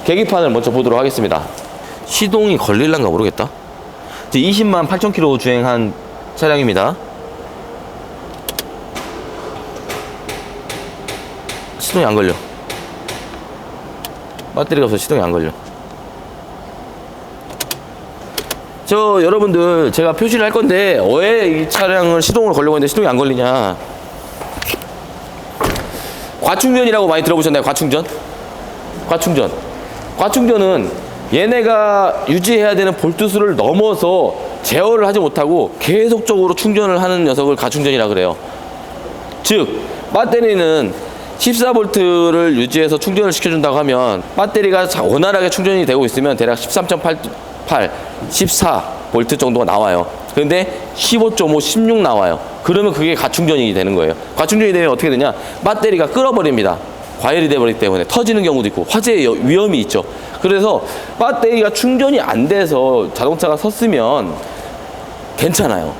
계기판을 먼저 보도록 하겠습니다. 시동이 걸릴란가 모르겠다. 20만 8천 킬로 주행한 차량입니다. 시동이 안 걸려. 배터리가 없어서 시동이 안 걸려. 여러분들 제가 표시를 할 건데 왜 이 차량을 시동을 걸려고 했는데 시동이 안 걸리냐. 과충전이라고 많이 들어보셨나요? 과충전은 얘네가 유지해야 되는 볼트수를 넘어서 제어를 하지 못하고 계속적으로 충전을 하는 녀석을 과충전이라 그래요. 즉 배터리는 14V를 유지해서 충전을 시켜준다고 하면 배터리가 원활하게 충전이 되고 있으면 대략 13.8, 14V 정도가 나와요. 그런데 15.5, 16 나와요. 그러면 그게 과충전이 되는 거예요. 과충전이 되면 어떻게 되냐? 배터리가 끓어버립니다. 과열이 돼버리기 때문에 터지는 경우도 있고 화재의 위험이 있죠. 그래서 배터리가 충전이 안 돼서 자동차가 섰으면 괜찮아요.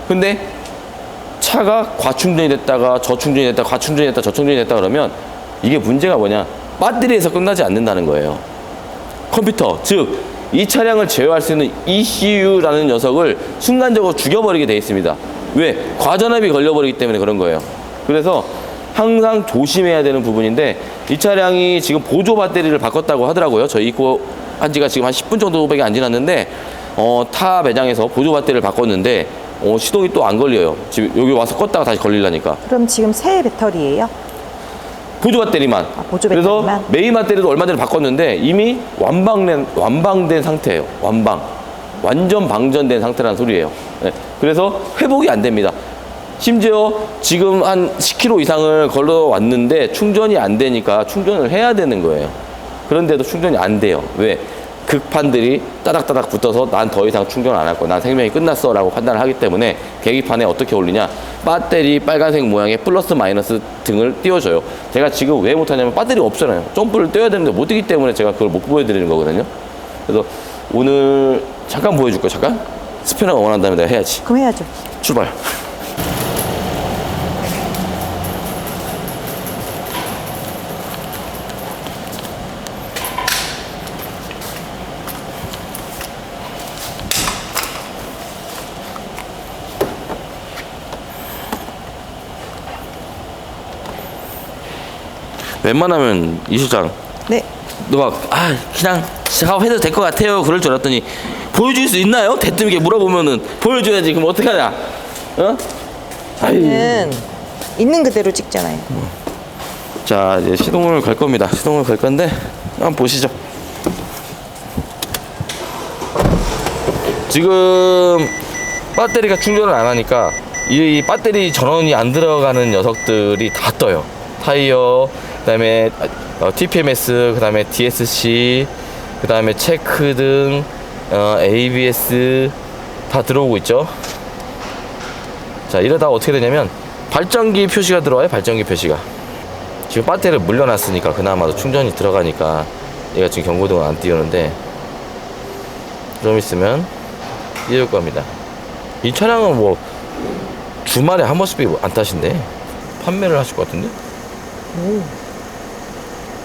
근데 차가 과충전이 됐다가 저충전이 됐다가 과충전이 됐다가 저충전이 됐다 그러면 이게 문제가 뭐냐? 배터리에서 끝나지 않는다는 거예요. 컴퓨터, 즉 이 차량을 제어할 수 있는 ECU라는 녀석을 순간적으로 죽여버리게 돼 있습니다. 왜? 과전압이 걸려버리기 때문에 그런 거예요. 그래서 항상 조심해야 되는 부분인데 이 차량이 지금 보조 배터리를 바꿨다고 하더라고요. 저희 입고한 지가 지금 한 10분 정도밖에 안 지났는데 타 매장에서 보조 배터리를 바꿨는데 시동이 또 안 걸려요. 지금 여기 와서 껐다가 다시 걸리려니까. 그럼 지금 새 배터리예요? 보조 배터리만. 보조 그래서 배터리만? 메인 배터리도 얼마 전에 바꿨는데 이미 완방된 상태예요. 완전 방전된 상태라는 소리예요. 네. 그래서 회복이 안 됩니다. 심지어 지금 한 10km 이상을 걸어왔는데 충전이 안 되니까 충전을 해야 되는 거예요. 그런데도 충전이 안 돼요. 왜? 극판들이 따닥따닥 붙어서 난 더 이상 충전 안 할 거야. 난 생명이 끝났어 라고 판단을 하기 때문에 계기판에 어떻게 올리냐, 배터리 빨간색 모양의 플러스 마이너스 등을 띄워줘요. 제가 지금 왜 못하냐면 배터리가 없잖아요. 점프를 떼야 되는데 못 뛰기 때문에 제가 그걸 못 보여드리는 거거든요. 그래서 오늘 잠깐 보여줄 거예요. 잠깐? 스피너가 원한다면 내가 해야지. 그럼 해야죠. 출발. 웬만하면 이 실장, 네. 너가 그냥 작업해도 될 것 같아요 그럴 줄 알았더니 보여줄 수 있나요? 대뜸 이렇게 물어보면은 보여줘야지. 그럼 어떡하냐? 저는 있는 그대로 찍잖아요. 자, 이제 시동을 걸 겁니다. 시동을 걸 건데 한번 보시죠. 지금 배터리가 충전을 안 하니까 이 배터리 전원이 안 들어가는 녀석들이 다 떠요. 타이어, 그다음에 TPMS, 그다음에 DSC, 그다음에 체크 등 ABS 다 들어오고 있죠. 자, 이러다가 어떻게 되냐면 발전기 표시가 들어와요. 발전기 표시가. 지금 배터리를 물려놨으니까 그나마도 충전이 들어가니까 얘가 지금 경고등을 안 띄우는데 좀 있으면 띄울 겁니다. 이 차량은 뭐 주말에 한 번씩 안 타신대. 판매를 하실 것 같은데?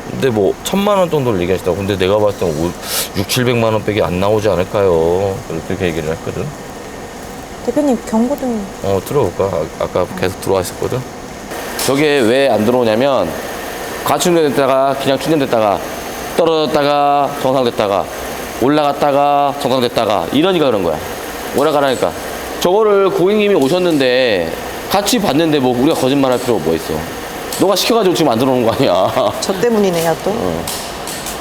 근데 뭐 1000만 원 정도를 얘기하시다고. 근데 내가 봤을 땐 600~700만 원 빼기 안 나오지 않을까요? 그렇게 얘기를 했거든. 대표님 경고등 들어올까? 아까 계속 들어와 있었거든. 저게 왜 안 들어오냐면 과충전됐다가 그냥 충전됐다가 떨어졌다가 정상됐다가 올라갔다가 정상됐다가 이러니까 그런 거야. 올라가라니까. 저거를 고객님이 오셨는데 같이 봤는데 뭐 우리가 거짓말할 필요가 뭐 있어. 너가 시켜가지고 지금 안 들어오는 거 아니야. 저 때문이네요 또.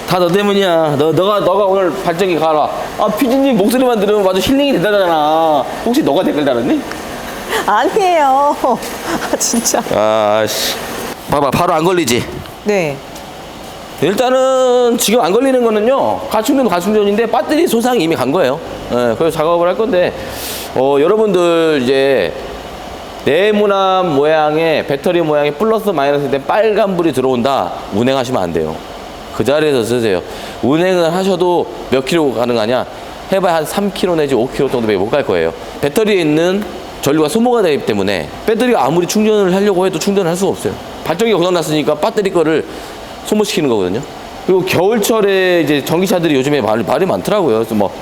다 너 때문이야. 너가 오늘 발전기 가라. 피디님 목소리만 들으면 아주 힐링이 된다잖아. 혹시 너가 댓글 달았니? 아니에요. 진짜. 씨. 봐봐, 바로 안 걸리지. 네. 일단은 지금 안 걸리는 거는요, 과충전인데 배터리 소상이 이미 간 거예요. 그래서 작업을 할 건데 여러분들 이제 네모난 모양의 배터리 모양의 플러스 마이너스 된 빨간불이 들어온다, 운행하시면 안 돼요. 그 자리에서 쓰세요. 운행을 하셔도 몇 킬로 가능하냐? 해봐야 한 3km 내지 5km 정도밖에 못 갈 거예요. 배터리에 있는 전류가 소모가 되기 때문에 배터리가 아무리 충전을 하려고 해도 충전을 할 수가 없어요. 발전기가 고장났으니까 배터리 거를 소모시키는 거거든요. 그리고 겨울철에 이제 전기차들이 요즘에 말이 많더라고요. 그래서 뭐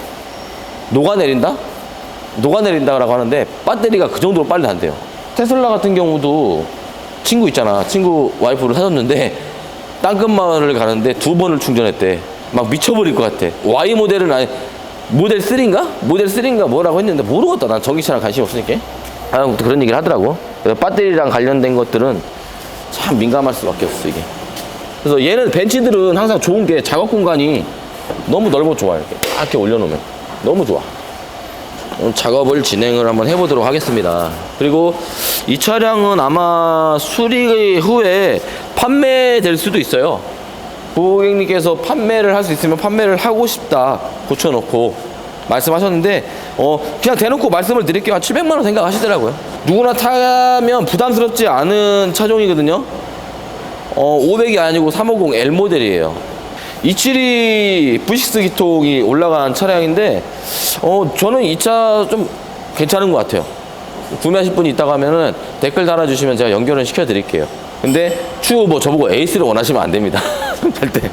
녹아내린다라고 하는데 배터리가 그 정도로 빨리 단대요. 테슬라 같은 경우도 친구 와이프를 사줬는데 땅끝마을을 가는데 2번을 충전했대. 막 미쳐버릴 것 같아. Y 모델은 아니 모델 3인가? 모델 3인가 뭐라고 했는데 모르겠다. 난 전기차랑 관심이 없으니까. 아무튼 그런 얘기를 하더라고. 그래서 배터리랑 관련된 것들은 참 민감할 수밖에 없어 이게. 그래서 얘는 벤츠들은 항상 좋은 게 작업 공간이 너무 넓어 좋아요. 이렇게 올려놓으면 너무 좋아. 오늘 작업을 진행을 한번 해보도록 하겠습니다. 그리고 이 차량은 아마 수리 후에 판매될 수도 있어요. 고객님께서 판매를 할 수 있으면 판매를 하고 싶다 고쳐놓고 말씀하셨는데 그냥 대놓고 말씀을 드릴게요. 한 700만 원 생각하시더라고요. 누구나 타면 부담스럽지 않은 차종이거든요. 500이 아니고 350 L 모델이에요. 272 V6 기통이 올라간 차량인데 저는 이 차 좀 괜찮은 것 같아요. 구매하실 분이 있다고 하면은 댓글 달아주시면 제가 연결을 시켜 드릴게요. 근데 추후 뭐 저보고 에이스를 원하시면 안 됩니다. 할 때.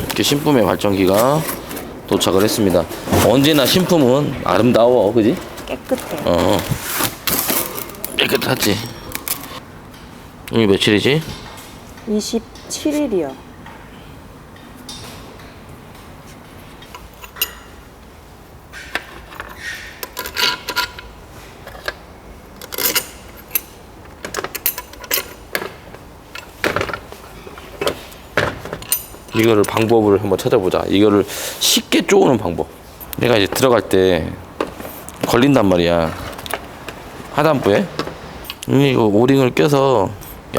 이렇게 신품의 발전기가 도착을 했습니다. 언제나 신품은 아름다워, 그지? 깨끗해. 깨끗하지. 오늘 며칠이지? 27일이요. 이거를 방법을 한번 찾아보자. 이거를 쉽게 쪼우는 방법. 내가 이제 들어갈 때 걸린단 말이야. 하단부에. 이거 오링을 껴서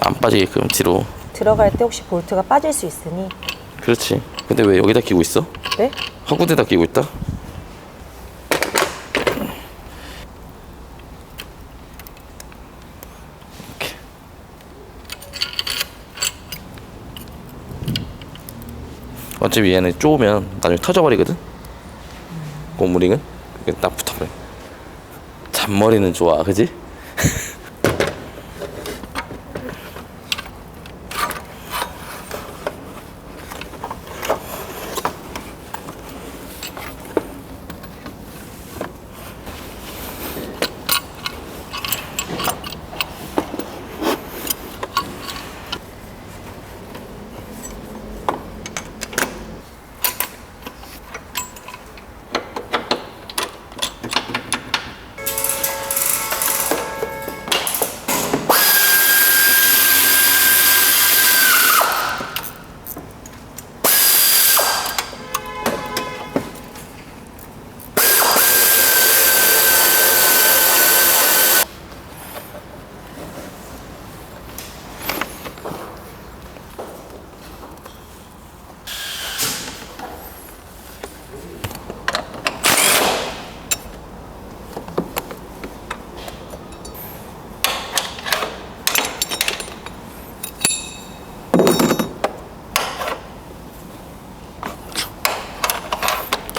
안 빠지게끔 뒤로. 들어갈 때 혹시 볼트가 빠질 수 있으니. 그렇지. 근데 왜 여기다 끼고 있어? 네? 허구대다 끼고 있다? 이렇게. 어차피 얘는 쪼으면 나중에 터져버리거든? 고무링은? 그게 딱 붙어버려. 잔머리는 좋아, 그지?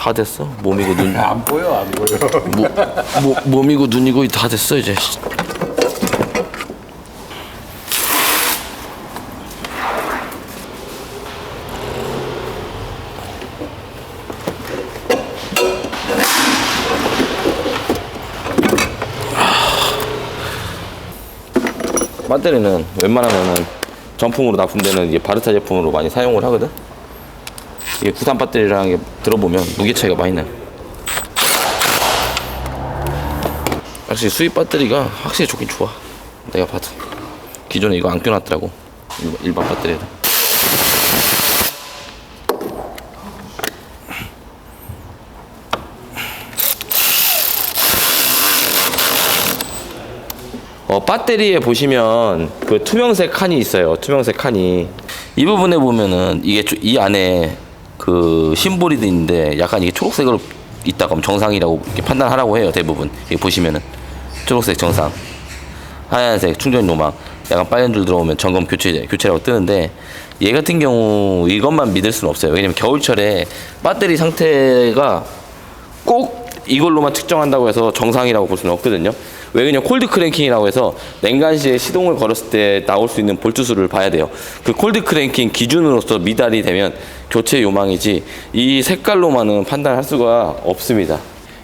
다 됐어. 몸이고 눈. 안 보여, 안 보여. 몸이고 눈이고 다 됐어 이제. 배터리는 웬만하면은 정품으로 납품되는 이게 바르타 제품으로 많이 사용을 하거든. 이게 국산 배터리랑 이게 들어보면 무게 차이가 많이 나요. 확실히 수입 배터리가 확실히 좋긴 좋아. 내가 봐도 기존에 이거 안 껴놨더라고. 일반 배터리에다. 배터리에 보시면 그 투명색 칸이 있어요. 투명색 칸이 이 부분에 보면은 이게 이 안에 그 심볼이 있는데 약간 이게 초록색으로 있다고 하면 정상이라고 이렇게 판단하라고 해요. 대부분 여기 보시면은 초록색 정상, 하얀색 충전 요망, 약간 빨간 줄 들어오면 점검 교체라고 뜨는데, 얘 같은 경우 이것만 믿을 수는 없어요. 왜냐면 겨울철에 배터리 상태가 꼭 이걸로만 측정한다고 해서 정상이라고 볼 수는 없거든요. 왜냐면 콜드 크랭킹이라고 해서 냉간시에 시동을 걸었을 때 나올 수 있는 볼트 수를 봐야 돼요. 그 콜드 크랭킹 기준으로서 미달이 되면 교체 요망이지, 이 색깔로만은 판단할 수가 없습니다.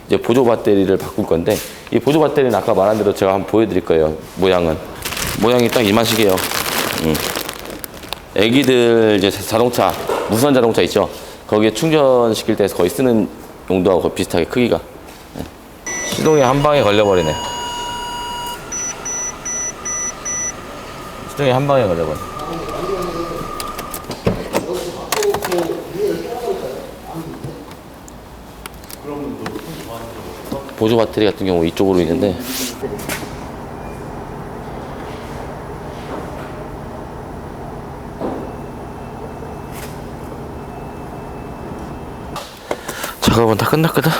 이제 보조 배터리를 바꿀 건데, 이 보조 배터리는 아까 말한 대로 제가 한번 보여드릴 거예요. 모양이 딱 이만식이에요. 애기들 이제 자동차, 무선 자동차 있죠? 거기에 충전시킬 때 거의 쓰는 용도하고 거의 비슷하게 크기가. 시동이 한 방에 걸려버리네. 시동이 한 방에 걸려버려. 보조 배터리 같은 경우 이쪽으로 있는데, 작업은 다 끝났거든.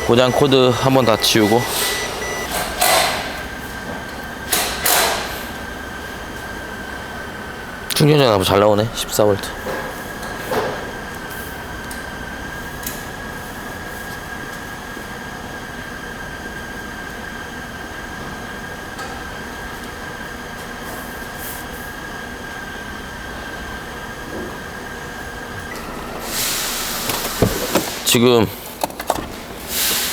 고장 코드 한번 다 지우고, 충전자가 너무 잘 나오네. 14V. 지금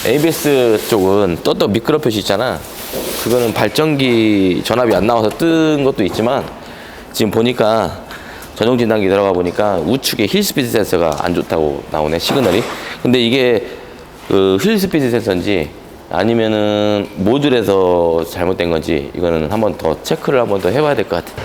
ABS 쪽은 떴던 미끄러 표시 있잖아. 그거는 발전기 전압이 안 나와서 뜬 것도 있지만, 지금 보니까 전용 진단기 들어가 보니까 우측에 힐 스피드 센서가 안 좋다고 나오네, 시그널이. 근데 이게 그 힐 스피드 센서인지 아니면은 모듈에서 잘못된 건지, 이거는 한번 더 체크를 한번 더 해봐야 될 것 같아.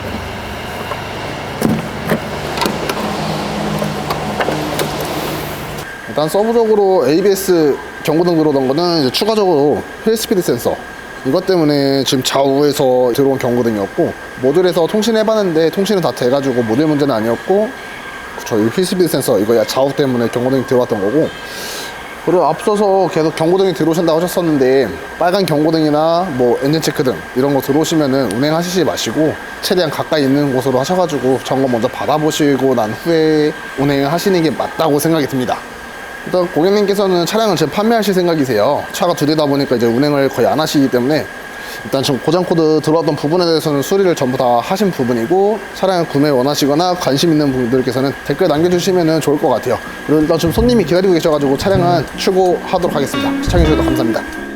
일단 서브적으로 ABS 경고등 들어오던 거는 이제 추가적으로 힐 스피드 센서, 이것 때문에 지금 좌우에서 들어온 경고등이었고, 모듈에서 통신해봤는데 통신은 다 돼가지고 모듈 문제는 아니었고, 저희 힐 스피드 센서 이거 좌우 때문에 경고등이 들어왔던 거고, 그리고 앞서서 계속 경고등이 들어오신다고 하셨었는데, 빨간 경고등이나 뭐 엔진 체크등 이런 거 들어오시면은 운행하시지 마시고 최대한 가까이 있는 곳으로 하셔가지고 점검 먼저 받아보시고 난 후에 운행을 하시는 게 맞다고 생각이 듭니다. 일단 고객님께서는 차량을 지금 판매하실 생각이세요. 차가 2대다 보니까 이제 운행을 거의 안 하시기 때문에, 일단 지금 고장 코드 들어왔던 부분에 대해서는 수리를 전부 다 하신 부분이고, 차량 구매 원하시거나 관심 있는 분들께서는 댓글 남겨주시면 좋을 것 같아요. 그리고 일단 지금 손님이 기다리고 계셔가지고 차량은 출고하도록 하겠습니다. 시청해주셔서 감사합니다.